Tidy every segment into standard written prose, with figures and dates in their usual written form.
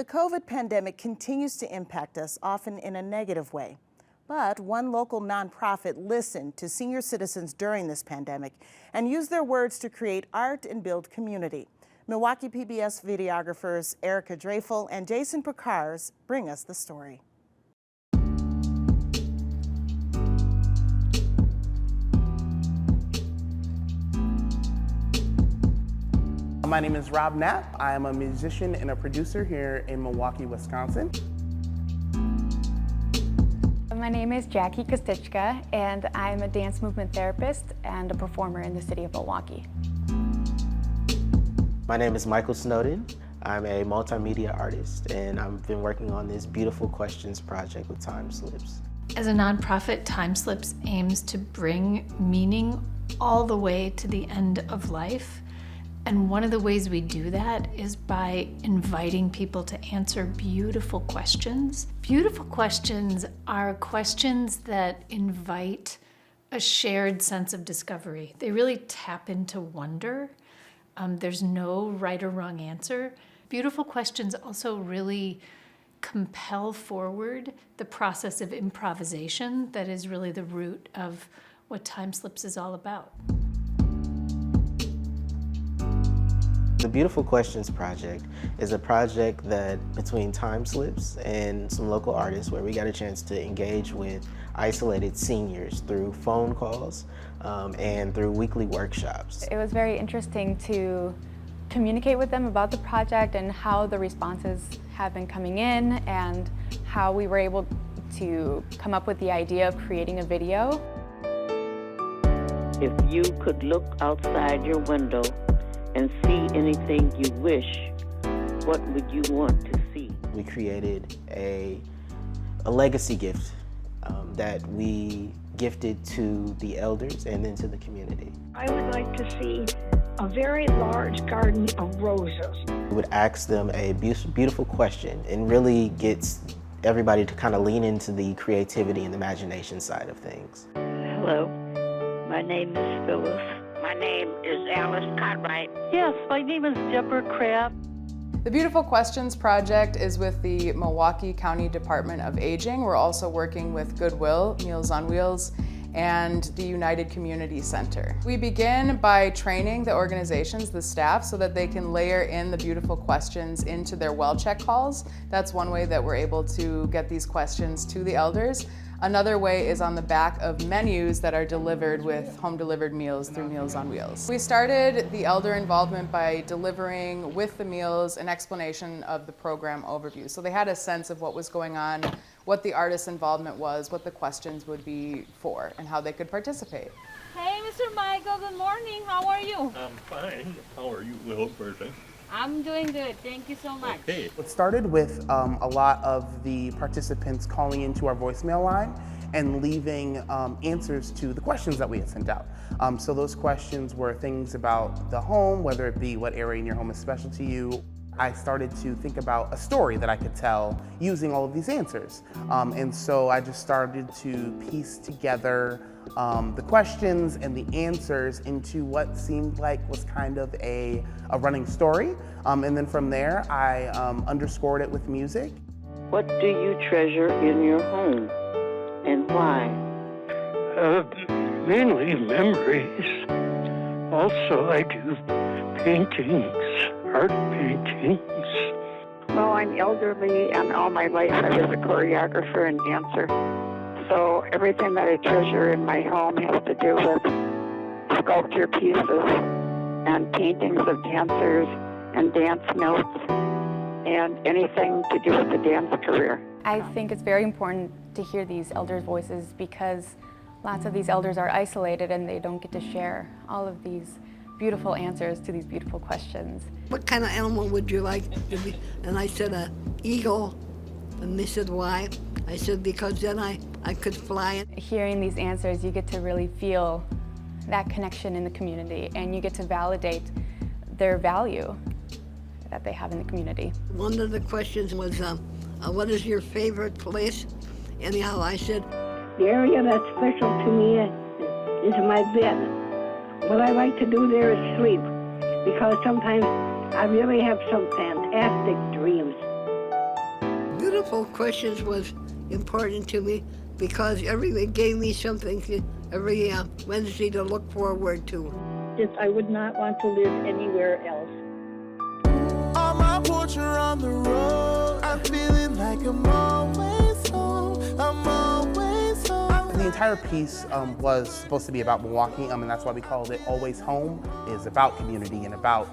The COVID pandemic continues to impact us, often in a negative way. But one local nonprofit listened to senior citizens during this pandemic and used their words to create art and build community. Milwaukee PBS videographers Erica Dreyfel and Jason Picars bring us the story. My name is Rob Knapp. I am a musician and a producer here in Milwaukee, Wisconsin. My name is Jackie Kostichka, and I'm a dance movement therapist and a performer in the city of Milwaukee. My name is Michael Snowden. I'm a multimedia artist, and I've been working on this Beautiful Questions project with TimeSlips. As a nonprofit, TimeSlips aims to bring meaning all the way to the end of life. And one of the ways we do that is by inviting people to answer beautiful questions. Beautiful questions are questions that invite a shared sense of discovery. They really tap into wonder. There's no right or wrong answer. Beautiful questions also really compel forward the process of improvisation that is really the root of what TimeSlips is all about. The Beautiful Questions project is a project that between TimeSlips and some local artists where we got a chance to engage with isolated seniors through phone calls and through weekly workshops. It was very interesting to communicate with them about the project and how the responses have been coming in and how we were able to come up with the idea of creating a video. If you could look outside your window and see anything you wish, what would you want to see? We created a legacy gift that we gifted to the elders and then to the community. I would like to see a very large garden of roses. We would ask them a beautiful question and really gets everybody to kind of lean into the creativity and imagination side of things. Hello, my name is Phyllis. My name is Alice Cartwright. Yes, my name is Deborah Crabb. The Beautiful Questions project is with the Milwaukee County Department of Aging. We're also working with Goodwill, Meals on Wheels, and the United Community Center. We begin by training the organizations, the staff, so that they can layer in the beautiful questions into their well check calls. That's one way that we're able to get these questions to the elders. Another way is on the back of menus that are delivered with home-delivered meals through Meals on Wheels. We started the elder involvement by delivering with the meals an explanation of the program overview. So they had a sense of what was going on, what the artist's involvement was, what the questions would be for, and how they could participate. Hey, Mr. Michael, good morning. How are you? I'm fine. How are you, little person? I'm doing good. Thank you so much. Okay. It started with a lot of the participants calling into our voicemail line and leaving answers to the questions that we had sent out. So those questions were things about the home, whether it be what area in your home is special to you. I started to think about a story that I could tell using all of these answers. And so I just started to piece together the questions and the answers into what seemed like was kind of a running story. And then from there, I underscored it with music. What do you treasure in your home and why? Mainly memories. Also, I do paintings, art paintings. Well, I'm elderly, and all my life I was a choreographer and dancer. So everything that I treasure in my home has to do with sculpture pieces and paintings of dancers and dance notes and anything to do with the dance career. I think it's very important to hear these elders' voices because lots of these elders are isolated and they don't get to share all of these beautiful answers to these beautiful questions. What kind of animal would you like to be? And I said, an eagle. And they said, why? I said, because then I could fly. Hearing these answers, you get to really feel that connection in the community, and you get to validate their value that they have in the community. One of the questions was, what is your favorite place? Anyhow, I said, The area that's special to me is my bed. What I like to do there is sleep, because sometimes I really have some fantastic dreams. beautiful questions was important to me because it gave me something every Wednesday to look forward to. I would not want to live anywhere else. On my porch or on the road, I'm feeling like I'm always home. I'm always home. The entire piece was supposed to be about Milwaukee, and that's why we called it Always Home. Is about community and about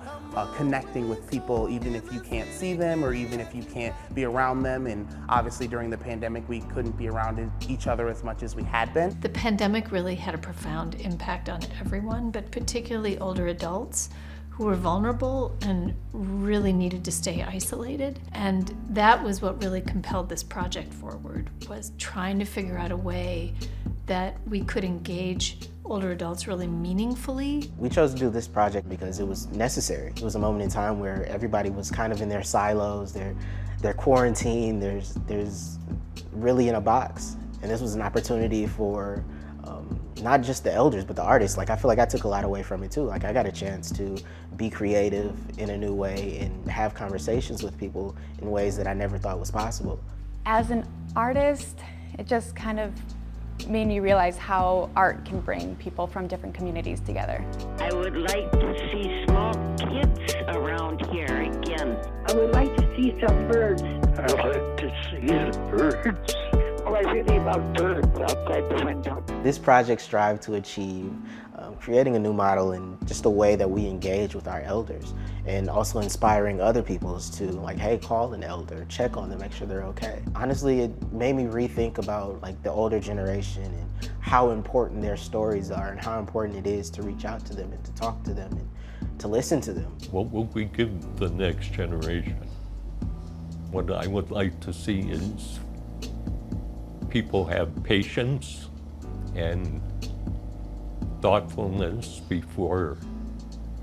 connecting with people, even if you can't see them or even if you can't be around them. And obviously during the pandemic, we couldn't be around each other as much as we had been. The pandemic really had a profound impact on everyone, but particularly older adults who were vulnerable and really needed to stay isolated. And that was what really compelled this project forward, was trying to figure out a way that we could engage older adults really meaningfully. We chose to do this project because it was necessary. It was a moment in time where everybody was kind of in their silos, they're quarantined, there's really in a box. And this was an opportunity for not just the elders, but the artists. Like, I feel like I took a lot away from it too. Like, I got a chance to be creative in a new way and have conversations with people in ways that I never thought was possible. As an artist, it just kind of made me realize how art can bring people from different communities together. I would like to see small kids around here again. I would like to see some birds. I like to see the birds. Oh, I really love birds outside the window. This project strived to achieve creating a new model in just the way that we engage with our elders, and also inspiring other people to, like, hey, call an elder, check on them, make sure they're okay. Honestly, it made me rethink about like the older generation and how important their stories are and how important it is to reach out to them and to talk to them and to listen to them. What will we give the next generation? What I would like to see is people have patience and thoughtfulness before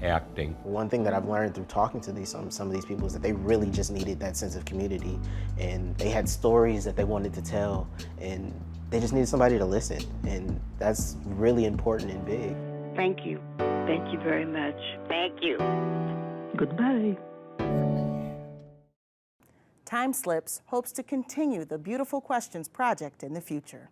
acting. One thing that I've learned through talking to some of these people is that they really just needed that sense of community, and they had stories that they wanted to tell, and they just needed somebody to listen, and that's really important and big. Thank you. Thank you very much. Thank you. Goodbye. TimeSlips hopes to continue the Beautiful Questions project in the future.